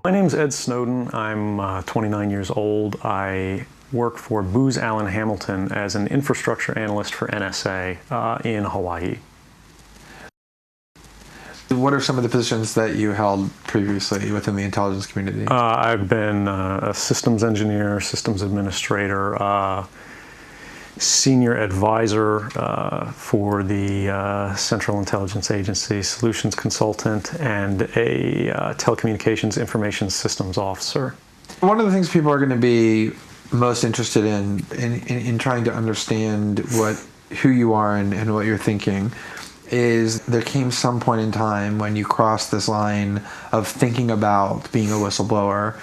My name's Ed Snowden. I'm 29 years old. I work for Booz Allen Hamilton as an infrastructure analyst for NSA in Hawaii. What are some of the positions that you held previously within the intelligence community? I've been a systems engineer, systems administrator, senior advisor for the Central Intelligence Agency, solutions consultant, and a telecommunications information systems officer. One of the things people are going to be most interested in trying to understand who you are and what you're thinking is there came some point in time when you crossed this line of thinking about being a whistleblower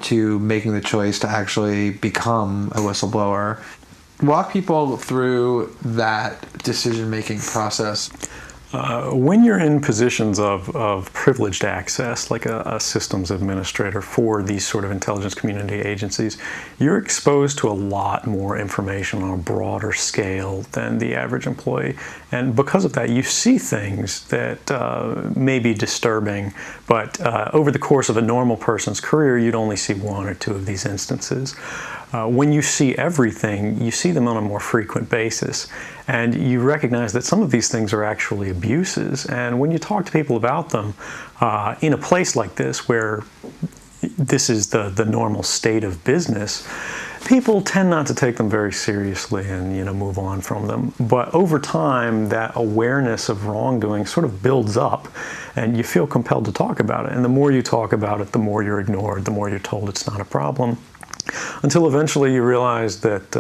to making the choice to actually become a whistleblower. Walk people through that decision-making process. When you're in positions of privileged access, like a systems administrator for these sort of intelligence community agencies, you're exposed to a lot more information on a broader scale than the average employee. And because of that, you see things that may be disturbing, but over the course of a normal person's career, you'd only see one or two of these instances. When you see everything, you see them on a more frequent basis, and you recognize that some of these things are actually abuses. And when you talk to people about them in a place like this, where this is the normal state of business, people tend not to take them very seriously and move on from them. But over time, that awareness of wrongdoing sort of builds up, and you feel compelled to talk about it. And the more you talk about it, the more you're ignored, the more you're told it's not a problem. Until eventually you realize that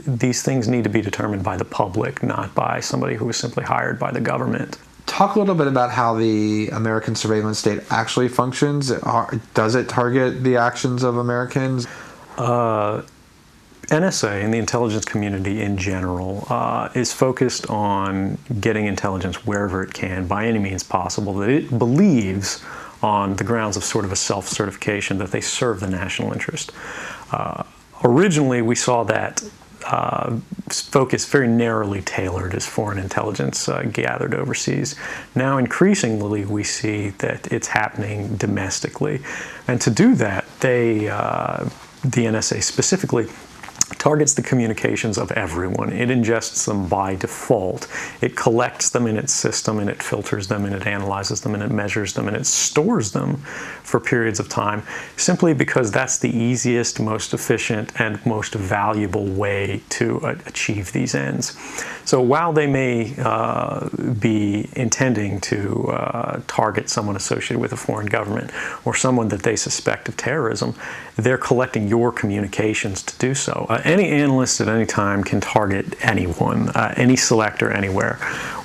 these things need to be determined by the public, not by somebody who was simply hired by the government. Talk a little bit about how the American surveillance state actually functions. Does it target the actions of Americans? NSA and the intelligence community in general is focused on getting intelligence wherever it can, by any means possible, that it believes on the grounds of sort of a self-certification that they serve the national interest. Originally, we saw that focus very narrowly tailored as foreign intelligence gathered overseas. Now, increasingly, we see that it's happening domestically. And to do that, the NSA specifically targets the communications of everyone. It ingests them by default. It collects them in its system, and it filters them, and it analyzes them, and it measures them, and it stores them for periods of time, simply because that's the easiest, most efficient, and most valuable way to achieve these ends. So while they may be intending to target someone associated with a foreign government or someone that they suspect of terrorism, they're collecting your communications to do so. Any analyst at any time can target anyone, any selector, anywhere.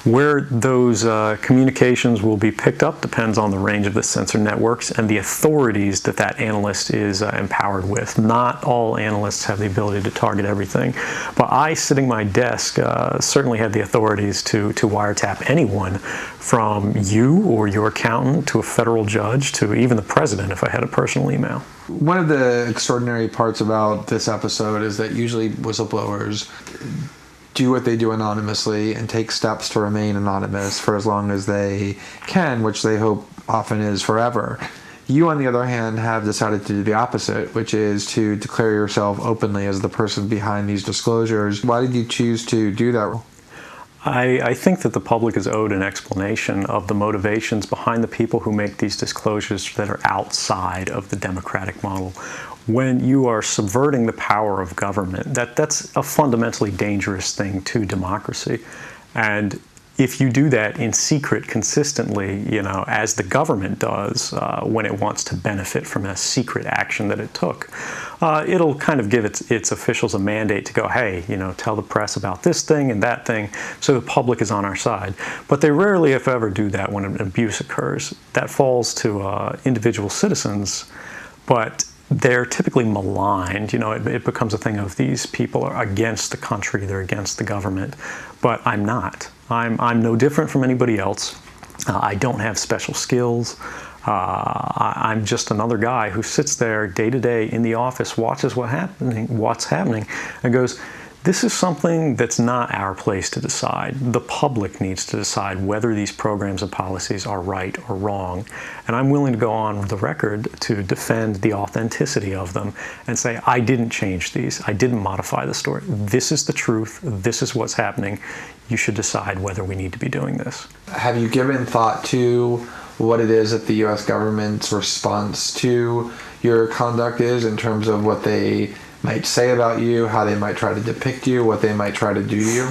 Where those communications will be picked up depends on the range of the sensor networks and the authorities that that analyst is empowered with. Not all analysts have the ability to target everything, but I, sitting at my desk, certainly had the authorities to wiretap anyone, from you or your accountant to a federal judge to even the president if I had a personal email. One of the extraordinary parts about this episode is that usually whistleblowers do what they do anonymously and take steps to remain anonymous for as long as they can, which they hope often is forever. You, on the other hand, have decided to do the opposite, which is to declare yourself openly as the person behind these disclosures. Why did you choose to do that? I think that the public is owed an explanation of the motivations behind the people who make these disclosures that are outside of the democratic model. When you are subverting the power of government, that's a fundamentally dangerous thing to democracy. And if you do that in secret consistently, as the government does when it wants to benefit from a secret action that it took, it'll kind of give its officials a mandate to go, hey, tell the press about this thing and that thing, so the public is on our side. But they rarely, if ever, do that when an abuse occurs. That falls to individual citizens, but they're typically maligned. It becomes a thing of these people are against the country, they're against the government, but I'm not. I'm no different from anybody else. I don't have special skills. I'm just another guy who sits there day to day in the office, watches what's happening, and goes, This is something that's not our place to decide. The public needs to decide whether these programs and policies are right or wrong. And I'm willing to go on the record to defend the authenticity of them and say, I didn't change these. I didn't modify the story. This is the truth. This is what's happening. You should decide whether we need to be doing this. Have you given thought to what it is that the U.S. government's response to your conduct is in terms of what they might say about you, how they might try to depict you, what they might try to do to you?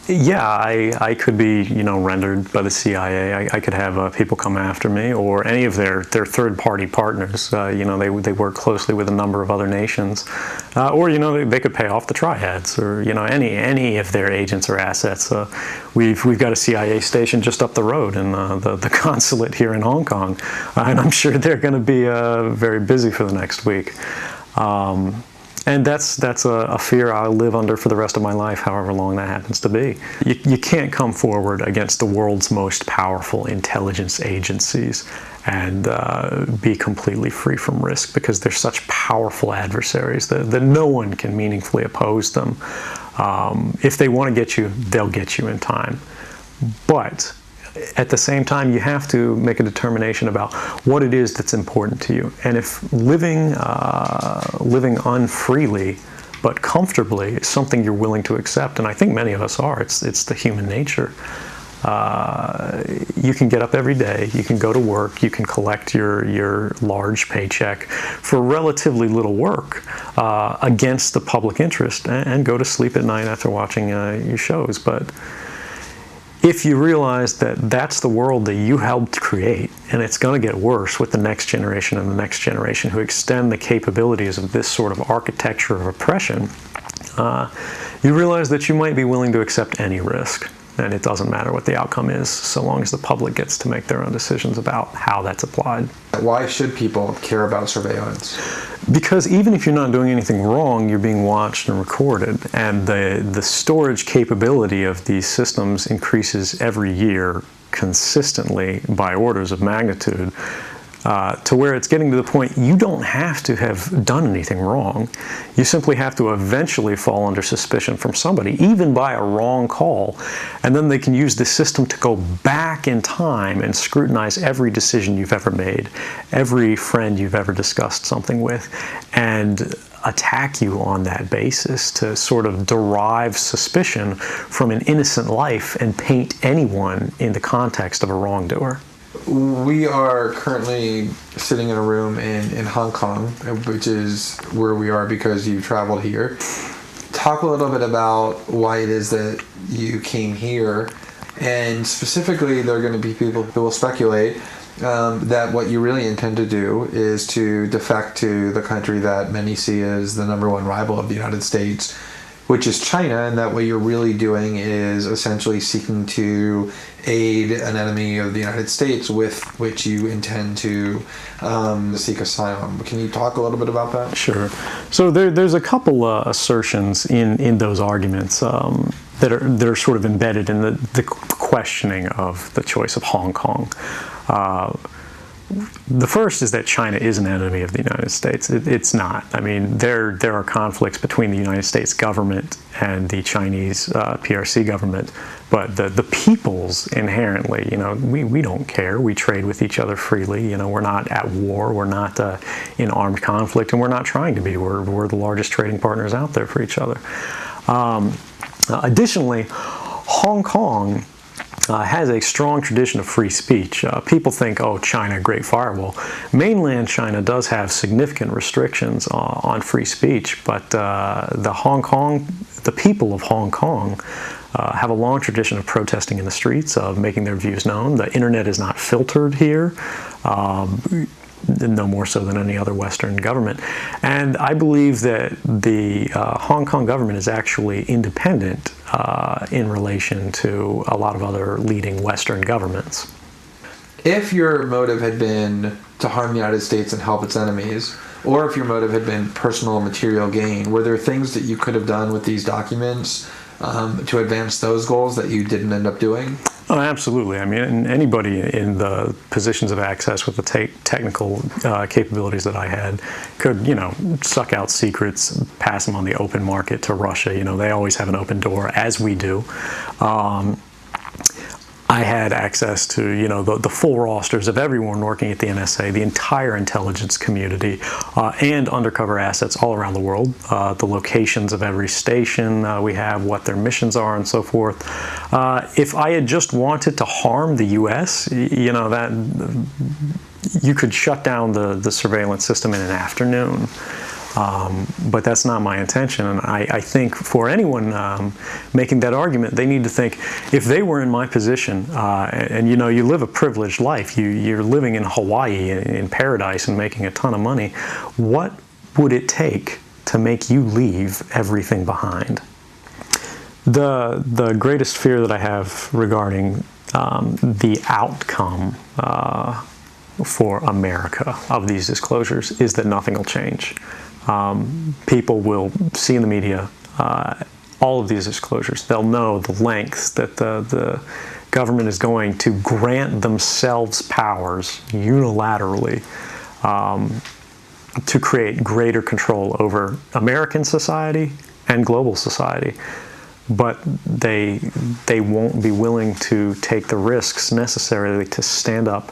Yeah, I could be, rendered by the CIA. I could have people come after me, or any of their third-party partners. They work closely with a number of other nations, or they could pay off the triads, or any of their agents or assets. We've got a CIA station just up the road in the consulate here in Hong Kong, and I'm sure they're going to be very busy for the next week. And that's a fear I'll live under for the rest of my life, however long that happens to be. You can't come forward against the world's most powerful intelligence agencies and be completely free from risk, because they're such powerful adversaries that no one can meaningfully oppose them. If they want to get you, they'll get you in time. But at the same time, you have to make a determination about what it is that's important to you. And if living unfreely but comfortably is something you're willing to accept, and I think many of us are, it's the human nature. You can get up every day, you can go to work, you can collect your large paycheck for relatively little work against the public interest, and go to sleep at night after watching your shows. But if you realize that that's the world that you helped create, and it's going to get worse with the next generation and the next generation who extend the capabilities of this sort of architecture of oppression, you realize that you might be willing to accept any risk. And it doesn't matter what the outcome is, so long as the public gets to make their own decisions about how that's applied. Why should people care about surveillance? Because even if you're not doing anything wrong, you're being watched and recorded. And the storage capability of these systems increases every year consistently by orders of magnitude, to where it's getting to the point you don't have to have done anything wrong. You simply have to eventually fall under suspicion from somebody, even by a wrong call, and then they can use the system to go back in time and scrutinize every decision you've ever made, every friend you've ever discussed something with, and attack you on that basis to sort of derive suspicion from an innocent life and paint anyone in the context of a wrongdoer. We are currently sitting in a room in Hong Kong, which is where we are because you traveled here. Talk a little bit about why it is that you came here, and specifically there are going to be people who will speculate that what you really intend to do is to defect to the country that many see as the number one rival of the United States, which is China, and that what you're really doing is essentially seeking to aid an enemy of the United States with which you intend to seek asylum. Can you talk a little bit about that? Sure. So there's a couple assertions in those arguments that are sort of embedded in the questioning of the choice of Hong Kong. The first is that China is an enemy of the United States. It's not. I mean, there are conflicts between the United States government and the Chinese PRC government, but the peoples inherently, we don't care. We trade with each other freely. We're not at war. We're not in armed conflict, and we're not trying to be. We're the largest trading partners out there for each other. Additionally, Hong Kong has a strong tradition of free speech. People think, oh, China, great firewall. Mainland China does have significant restrictions on free speech, but the people of Hong Kong have a long tradition of protesting in the streets, of making their views known. The internet is not filtered here, no more so than any other Western government. And I believe that the Hong Kong government is actually independent in relation to a lot of other leading Western governments. If your motive had been to harm the United States and help its enemies, or if your motive had been personal material gain, were there things that you could have done with these documents to advance those goals that you didn't end up doing? Oh, absolutely. I mean, anybody in the positions of access with the technical capabilities that I had could, suck out secrets, pass them on the open market to Russia. They always have an open door, as we do. I had access to, the full rosters of everyone working at the NSA, the entire intelligence community, and undercover assets all around the world, the locations of every station we have, what their missions are, and so forth. If I had just wanted to harm the U.S., that you could shut down the surveillance system in an afternoon. But that's not my intention, and I think for anyone making that argument, they need to think, if they were in my position, and you live a privileged life, you're living in Hawaii in paradise and making a ton of money, what would it take to make you leave everything behind? The greatest fear that I have regarding the outcome for America of these disclosures is that nothing will change. People will see in the media all of these disclosures. They'll know the lengths that the government is going to grant themselves powers unilaterally to create greater control over American society and global society. But they won't be willing to take the risks necessarily to stand up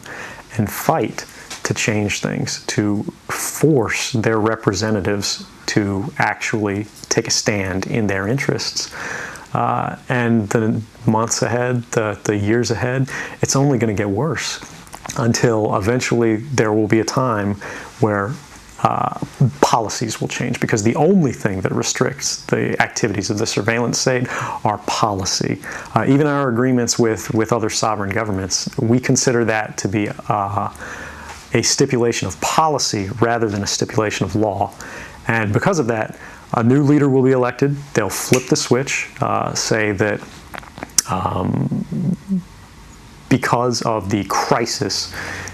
and fight to change things, to force their representatives to actually take a stand in their interests. And the months ahead, the years ahead, it's only going to get worse until eventually there will be a time where policies will change, because the only thing that restricts the activities of the surveillance state are policy. Even our agreements with other sovereign governments, we consider that to be a stipulation of policy rather than a stipulation of law. And because of that, a new leader will be elected. They'll flip the switch, say that because of the crisis,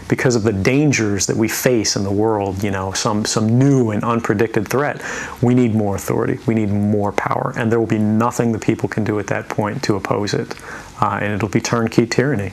because of the dangers that we face in the world, some new and unpredicted threat, we need more authority, we need more power, and there will be nothing the people can do at that point to oppose it, and it'll be turnkey tyranny.